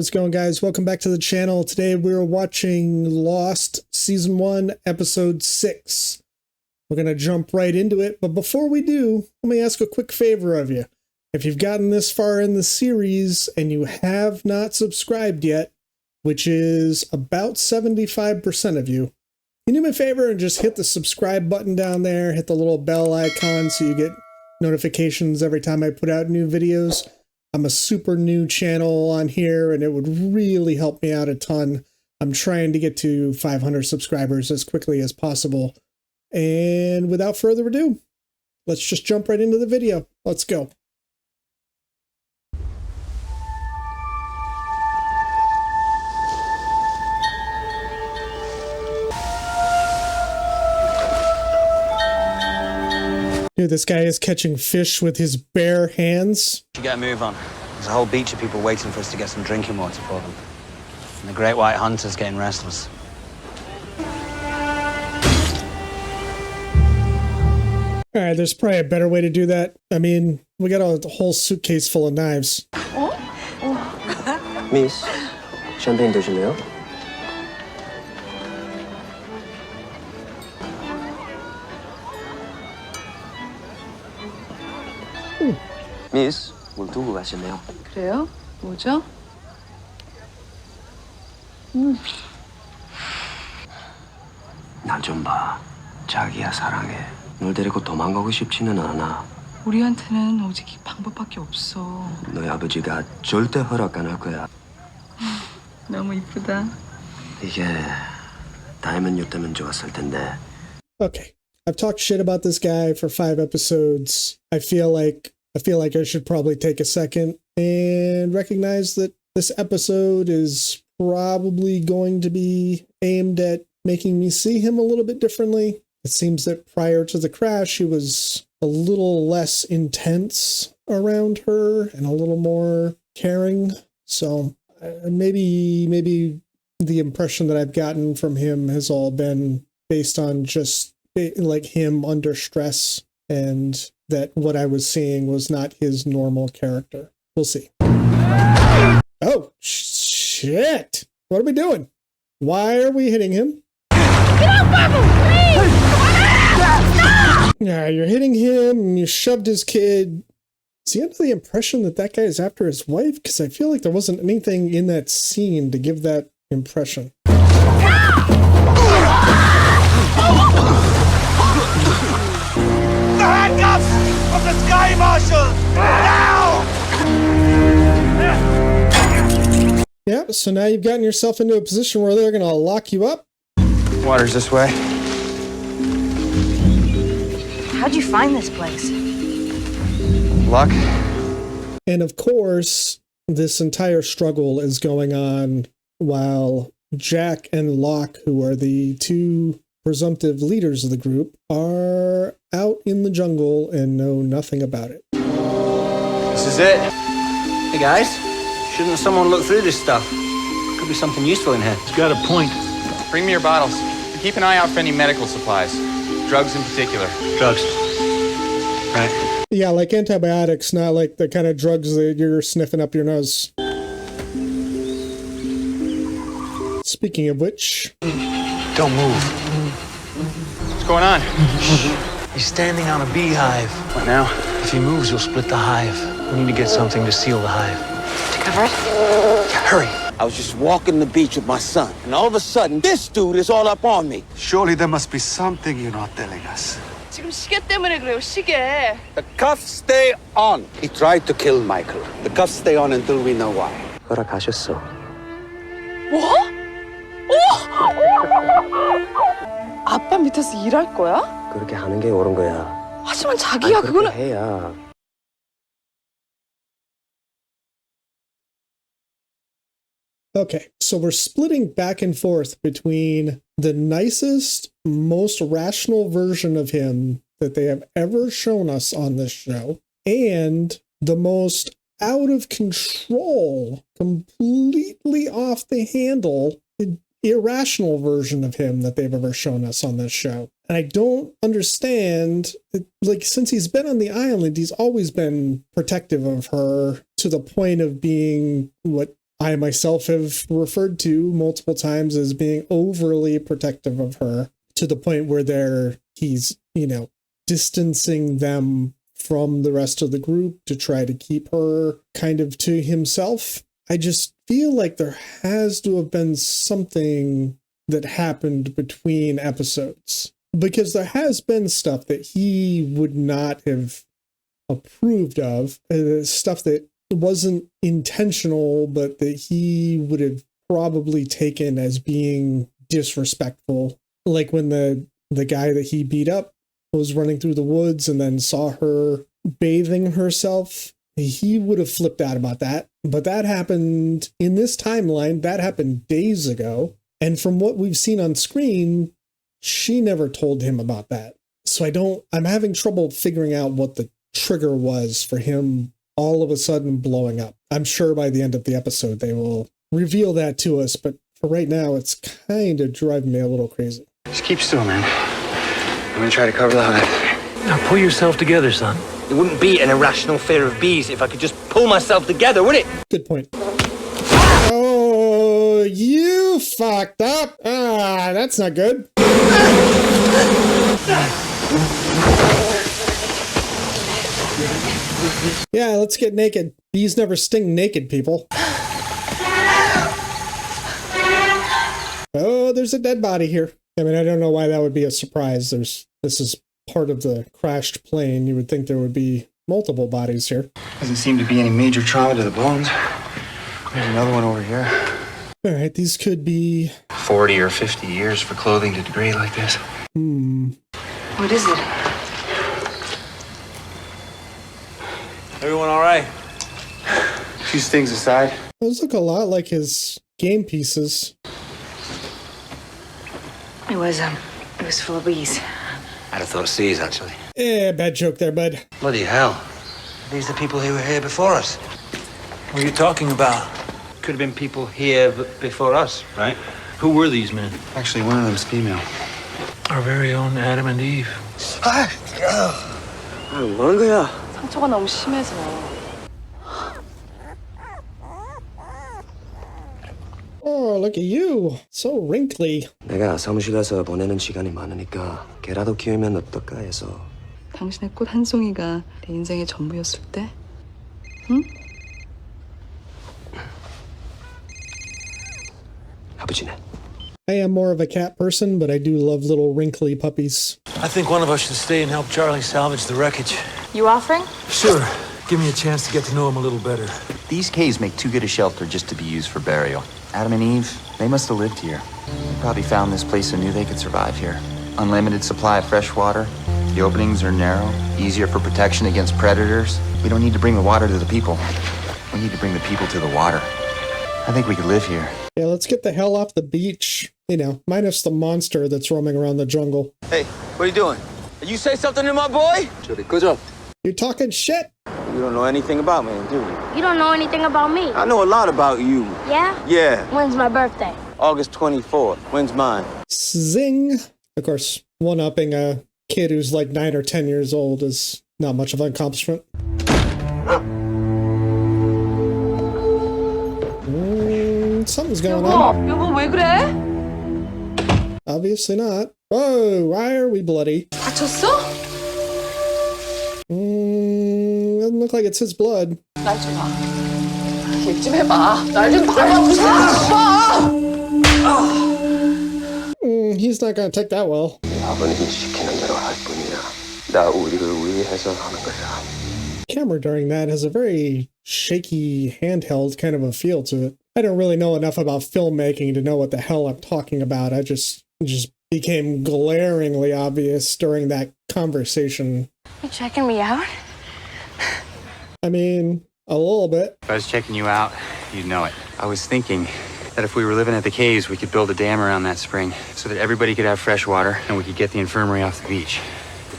How's it going, guys? Welcome back to the channel. Today we're watching Lost Season 1, Episode 6. We're going to jump right into it, but before we do, let me ask a quick favor of you. If you've gotten this far in the series and you have not subscribed yet, which is about 75% of you, can you do me a favor and just hit the subscribe button down there, hit the little bell icon so you get notifications every time I put out new videos. I'm a super new channel on here and it would really help me out a ton. I'm trying to get to 500 subscribers as quickly as possible. And without further ado, let's just jump right into the video. Let's go. Dude, this guy is catching fish with his bare hands. You gotta move on. There's a whole beach of people waiting for us to get some drinking water for them. And the great white hunter's getting restless. All right, there's probably a better way to do that. I mean, we got a whole suitcase full of knives. Miss, champagne 드실래요? 미스, 물 두고 가실래요? 그래요? 뭐죠? 날 좀 봐. 자기야 사랑해. 널 데리고 도망가고 싶지는 않아. 우리한테는 오직 이 방법밖에 없어. 너희 아버지가 절대 허락 안 할 거야. 너무 이쁘다. 이게 다이먼 유 때면 좋았을 텐데. Okay, I've talked shit about this guy for 5 episodes. I feel like I should probably take a second and recognize that this episode is probably going to be aimed at making me see him a little bit differently. It seems that prior to the crash, he was a little less intense around her and a little more caring. So maybe the impression that I've gotten from him has all been based on just like him under stress, and that what I was seeing was not his normal character. We'll see. Oh, shit. What are we doing? Why are we hitting him? Yeah, you're hitting him and you shoved his kid. Is he under the impression that that guy is after his wife? Because I feel like there wasn't anything in that scene to give that impression. The handcuffs of the Sky Marshal! Now! Yeah, so now you've gotten yourself into a position where they're going to lock you up. Water's this way. How'd you find this place? Luck? And of course, this entire struggle is going on while Jack and Locke, who are the two presumptive leaders of the group, are out in the jungle and know nothing about it. This is it. Hey guys, shouldn't someone look through this stuff? Could be something useful in here. He's got a point. Bring me your bottles. Keep an eye out for any medical supplies. Drugs in particular. Drugs. Right. Yeah, like antibiotics, not like the kind of drugs that you're sniffing up your nose. Speaking of which... Don't move. What's going on? He's standing on a beehive. What now? If he moves, you'll split the hive. We need to get something to seal the hive. To cover it? Yeah, hurry. I was just walking the beach with my son, and all of a sudden, this dude is all up on me. Surely there must be something you're not telling us. 지금 시계 때문에 그래요, 시계. The cuffs stay on. He tried to kill Michael. The cuffs stay on until we know why. 허락하셨어. 뭐? 아빠 밑에서 일할 거야? 그렇게 하는 게 옳은 거야. 하지만 자기야, 그거는... 해야. Okay, so we're splitting back and forth between the nicest, most rational version of him that they have ever shown us on this show, and the most out of control, completely off the handle, irrational version of him that they've ever shown us on this show. And I don't understand, like, since he's been on the island, he's always been protective of her to the point of being what I myself have referred to multiple times as being overly protective of her, to the point where he's, distancing them from the rest of the group to try to keep her kind of to himself. I just feel like there has to have been something that happened between episodes, because there has been stuff that he would not have approved of, stuff that wasn't intentional, but that he would have probably taken as being disrespectful. Like when the guy that he beat up was running through the woods and then saw her bathing herself, he would have flipped out about that. But that happened in this timeline. That happened days ago. And from what we've seen on screen, she never told him about that. So I'm having trouble figuring out what the trigger was for him all of a sudden blowing up. I'm sure by the end of the episode they will reveal that to us, but for right now it's kind of driving me a little crazy. Just keep still, man. I'm gonna try to cover the hive. Now pull yourself together, son. It wouldn't be an irrational fear of bees if I could just pull myself together, would it? Good point. Oh, you fucked up. That's not good. Yeah, let's get naked. Bees never sting naked people. Oh, there's a dead body here. I mean, I don't know why that would be a surprise. This is part of the crashed plane. You would think there would be multiple bodies here. Doesn't seem to be any major trauma to the bones. There's another one over here. All right, these could be 40 or 50 years for clothing to degrade like this. What is it? Everyone all right? A few stings aside. Those look a lot like his game pieces. It was full of bees. I'd have thought C's, actually. Bad joke there, bud. Bloody hell. These are the people who were here before us. What are you talking about? Could have been people here before us, right? Who were these men? Actually, one of them's female. Our very own Adam and Eve. 뭐 하는 거야? 상처가 너무 심해서. Oh, look at you. So wrinkly. 내가 사무실 가서 보내는 시간이 많으니까 개라도 키우면 어떨까 해서. 당신의 꽃 한 송이가 내 인생의 전부였을 때? 응? 아버지네. I am more of a cat person, but I do love little wrinkly puppies. I think one of us should stay and help Charlie salvage the wreckage. You offering? Sure. Give me a chance to get to know him a little better. These caves make too good a shelter just to be used for burial. Adam and Eve, they must have lived here. They probably found this place and knew they could survive here. Unlimited supply of fresh water. The openings are narrow, easier for protection against predators. We don't need to bring the water to the people. We need to bring the people to the water. I think we could live here. Yeah, let's get the hell off the beach. Minus the monster that's roaming around the jungle. Hey, what are you doing? You say something to my boy? Good job. You're talking shit. You don't know anything about me, do you? You don't know anything about me. I know a lot about you. Yeah? Yeah. When's my birthday? August 24th. When's mine? Zing. Of course, one-upping a kid who's like 9 or 10 years old is not much of an accomplishment. Something's going on. 여보, 왜 그래? Obviously not. Whoa, why are we bloody? 다쳤어? Doesn't look like it's his blood. 날 좀 봐. 얘기 좀 해봐. 날 좀 봐봐. He's not gonna take that well. 아버님이 시키는 대로 할 뿐이야. 나 우리를 위해서 하는 거야. Camera during that has a very shaky handheld kind of a feel to it. I don't really know enough about filmmaking to know what the hell I'm talking about. I just became glaringly obvious during that conversation. You checking me out? I mean, a little bit. If I was checking you out, you'd know it. I was thinking that if we were living at the caves, we could build a dam around that spring so that everybody could have fresh water and we could get the infirmary off the beach.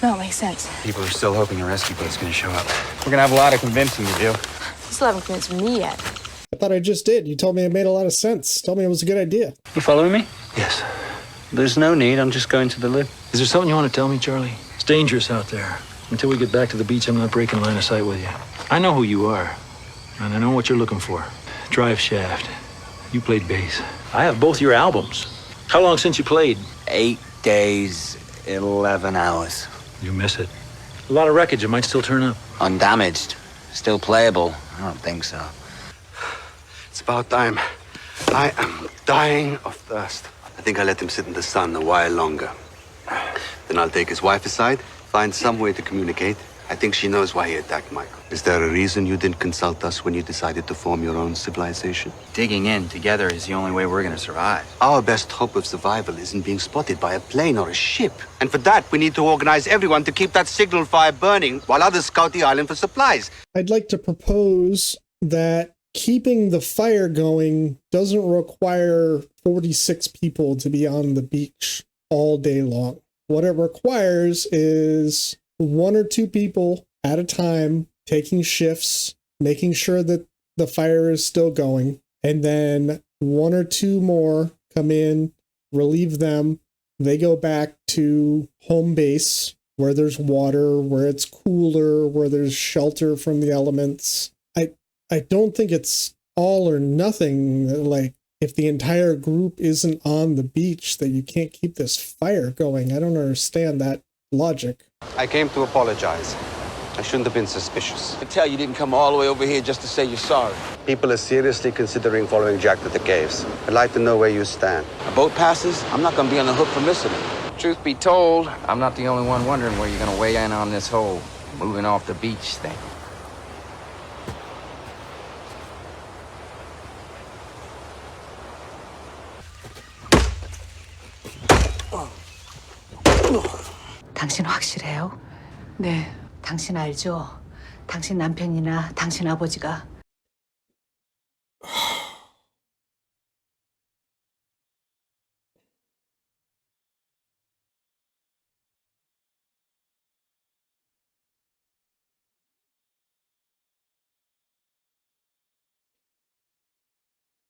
No, it makes sense. People are still hoping a rescue boat's gonna show up. We're gonna have a lot of convincing to do. You still haven't convinced me yet. I thought I just did. You told me it made a lot of sense. Told me it was a good idea. You following me? Yes. There's no need. I'm just going to the loo. Is there something you want to tell me, Charlie? It's dangerous out there. Until we get back to the beach, I'm not breaking line of sight with you. I know who you are, and I know what you're looking for. Drive Shaft. You played bass. I have both your albums. How long since you played? 8 days, 11 hours. You miss it. A lot of wreckage. It might still turn up. Undamaged. Still playable. I don't think so. It's about time. I am dying of thirst. I think I'll let him sit in the sun a while longer. Then I'll take his wife aside, find some way to communicate. I think she knows why he attacked Michael. Is there a reason you didn't consult us when you decided to form your own civilization? Digging in together is the only way we're gonna survive. Our best hope of survival isn't being spotted by a plane or a ship. And for that, we need to organize everyone to keep that signal fire burning while others scout the island for supplies. I'd like to propose that keeping the fire going doesn't require 46 people to be on the beach all day long. What it requires is 1 or 2 people at a time taking shifts, making sure that the fire is still going, and then 1 or 2 more come in, relieve them. They go back to home base where there's water, where it's cooler, where there's shelter from the elements. I don't think it's all or nothing. Like, if the entire group isn't on the beach, that you can't keep this fire going. I don't understand that logic. I came to apologize. I shouldn't have been suspicious. I can tell you didn't come all the way over here just to say you're sorry. People are seriously considering following Jack to the caves. I'd like to know where you stand. A boat passes, I'm not gonna be on the hook for missing it. Truth be told, I'm not the only one wondering where you're gonna weigh in on this whole moving off the beach thing. 당신 확실해요? 네. 당신 알죠? 당신 남편이나 당신 아버지가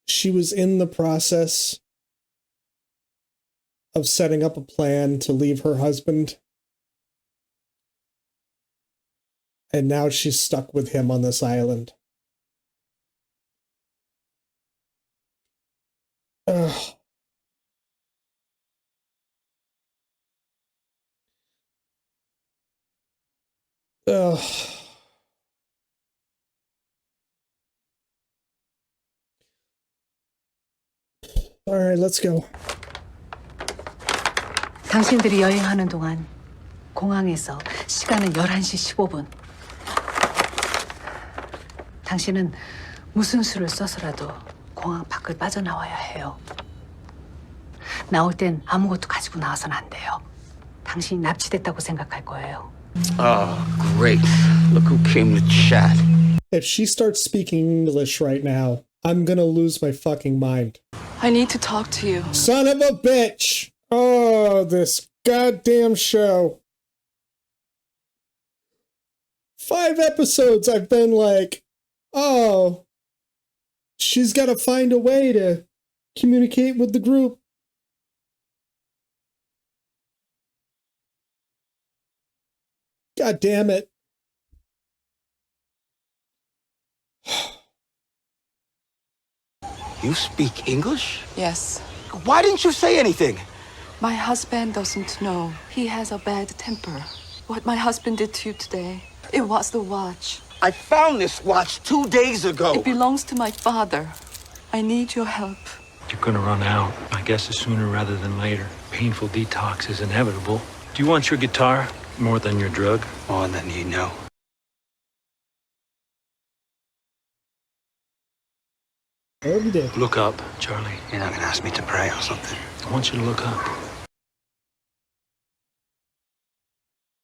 She was in the process of setting up a plan to leave her husband. And now she's stuck with him on this island. Ugh. Ugh. All right, let's go. 당신들이 여행하는 동안 공항에서 시간은 11시 15분. 당신은 무슨 수를 써서라도 공항 밖을 빠져나와야 해요. 나올 땐 아무것도 가지고 나와서는 안 돼요. 당신이 납치됐다고 생각할 거예요. Oh, great. Look who came to chat. If she starts speaking English right now, I'm gonna lose my fucking mind. I need to talk to you. Son of a bitch! Oh, this goddamn show. 5 episodes I've been like, oh, she's got to find a way to communicate with the group. God damn it. You speak English? Yes. Why didn't you say anything? My husband doesn't know. He has a bad temper. What my husband did to you today, it was the watch. I found this watch 2 days ago. It belongs to my father. I need your help. You're gonna run out. My guess is sooner rather than later. Painful detox is inevitable. Do you want your guitar more than your drug? More than you know. I already did. Look up, Charlie. You're not gonna ask me to pray or something. I want you to look up.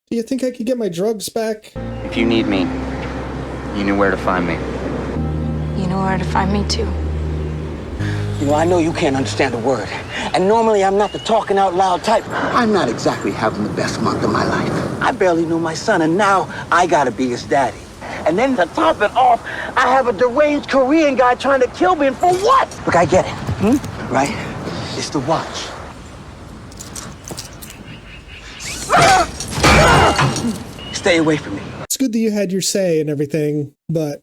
Do you think I could get my drugs back? If you need me, you know where to find me. You know where to find me, too. You know, I know you can't understand a word. And normally I'm not the talking out loud type. I'm not exactly having the best month of my life. I barely know my son, and now I gotta be his daddy. And then to top it off, I have a deranged Korean guy trying to kill me, and for what? Look, I get it, right? It's the watch. Stay away from me. It's good that you had your say and everything, but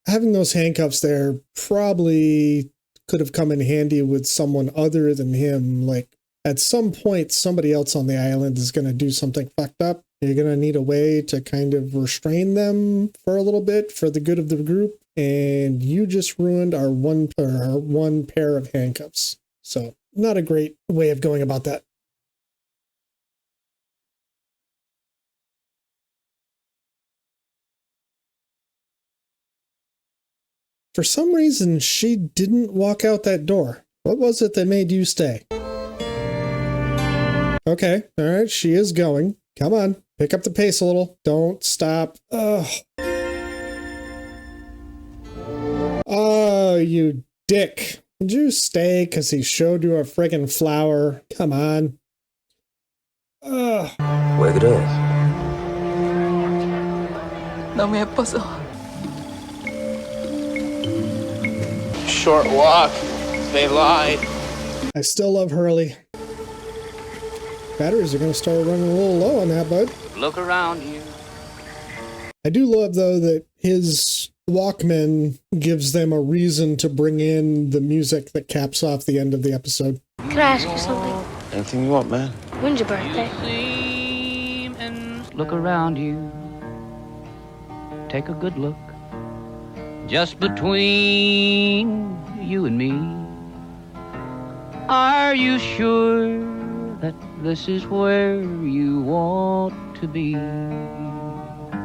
having those handcuffs there probably could have come in handy with someone other than him. Like, at some point, somebody else on the island is going to do something fucked up. You're going to need a way to kind of restrain them for a little bit for the good of the group. And you just ruined our one pair of handcuffs. So not a great way of going about that. For some reason, she didn't walk out that door. What was it that made you stay? Okay, all right, she is going. Come on, pick up the pace a little. Don't stop. Ugh. Oh, you dick. Did you stay because he showed you a friggin' flower? Come on. Ugh. 왜 그래? 너무 예뻐서. Short walk. They lied. I still love Hurley. Batteries are going to start running a little low on that, bud. Look around you. I do love, though, that his Walkman gives them a reason to bring in the music that caps off the end of the episode. Can I ask you something? Anything you want, man. When's your birthday? Look around you. Take a good look. Just between you and me. Are you sure that this is where you want to be?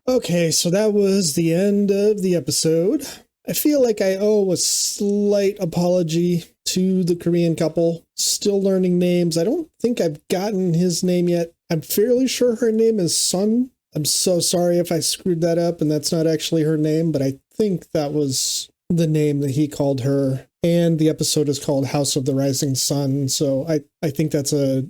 Okay, so that was the end of the episode. I feel like I owe a slight apology to the Korean couple. Still learning names. I don't think I've gotten his name yet. I'm fairly sure her name is Sun. I'm so sorry if I screwed that up and that's not actually her name, but I think that was the name that he called her. And the episode is called House of the Rising Sun. So I think that's a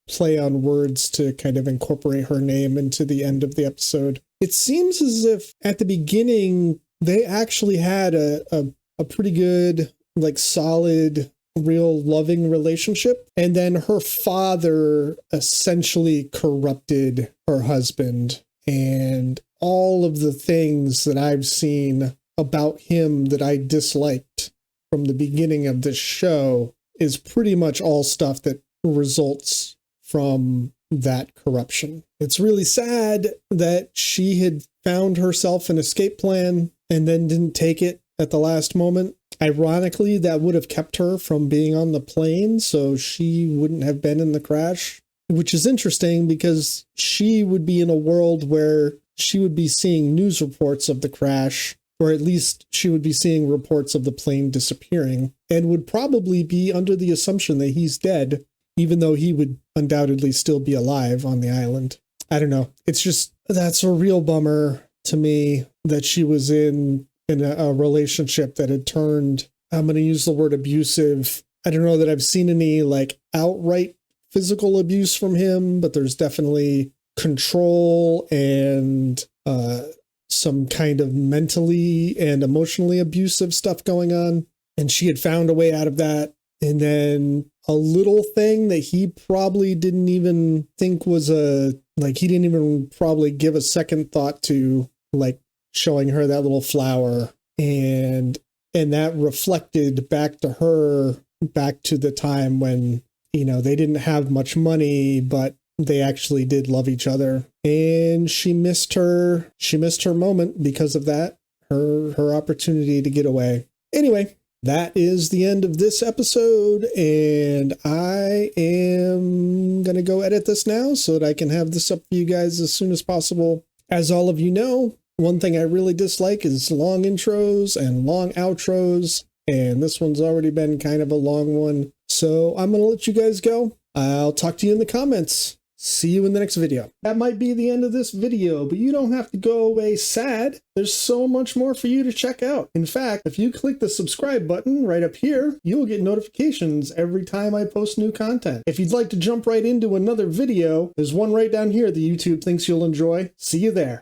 play on words to kind of incorporate her name into the end of the episode. It seems as if at the beginning, they actually had a pretty good, like, solid, real loving relationship. And then her father essentially corrupted her husband. And all of the things that I've seen about him that I disliked from the beginning of this show is pretty much all stuff that results from that corruption. It's really sad that she had found herself an escape plan and then didn't take it at the last moment. Ironically, that would have kept her from being on the plane, so she wouldn't have been in the crash, which is interesting because she would be in a world where she would be seeing news reports of the crash, or at least she would be seeing reports of the plane disappearing, and would probably be under the assumption that he's dead, even though he would undoubtedly still be alive on the island. I don't know. It's just, that's a real bummer to me that she was in a relationship that had turned, I'm going to use the word abusive. I don't know that I've seen any like outright physical abuse from him, but there's definitely control and some kind of mentally and emotionally abusive stuff going on. And she had found a way out of that. And then a little thing that he probably didn't even think was he didn't even probably give a second thought to, like showing her that little flower. And that reflected back to her, back to the time when, you know, they didn't have much money, but they actually did love each other. And she missed her moment because of that, her opportunity to get away. Anyway, that is the end of this episode, and I am going to go edit this now so that I can have this up for you guys as soon as possible. As all of you know, one thing I really dislike is long intros and long outros, and this one's already been kind of a long one. So I'm going to let you guys go. I'll talk to you in the comments. See you in the next video. That might be the end of this video, but you don't have to go away sad. There's so much more for you to check out. In fact, if you click the subscribe button right up here, you'll get notifications every time I post new content. If you'd like to jump right into another video, there's one right down here that YouTube thinks you'll enjoy. See you there.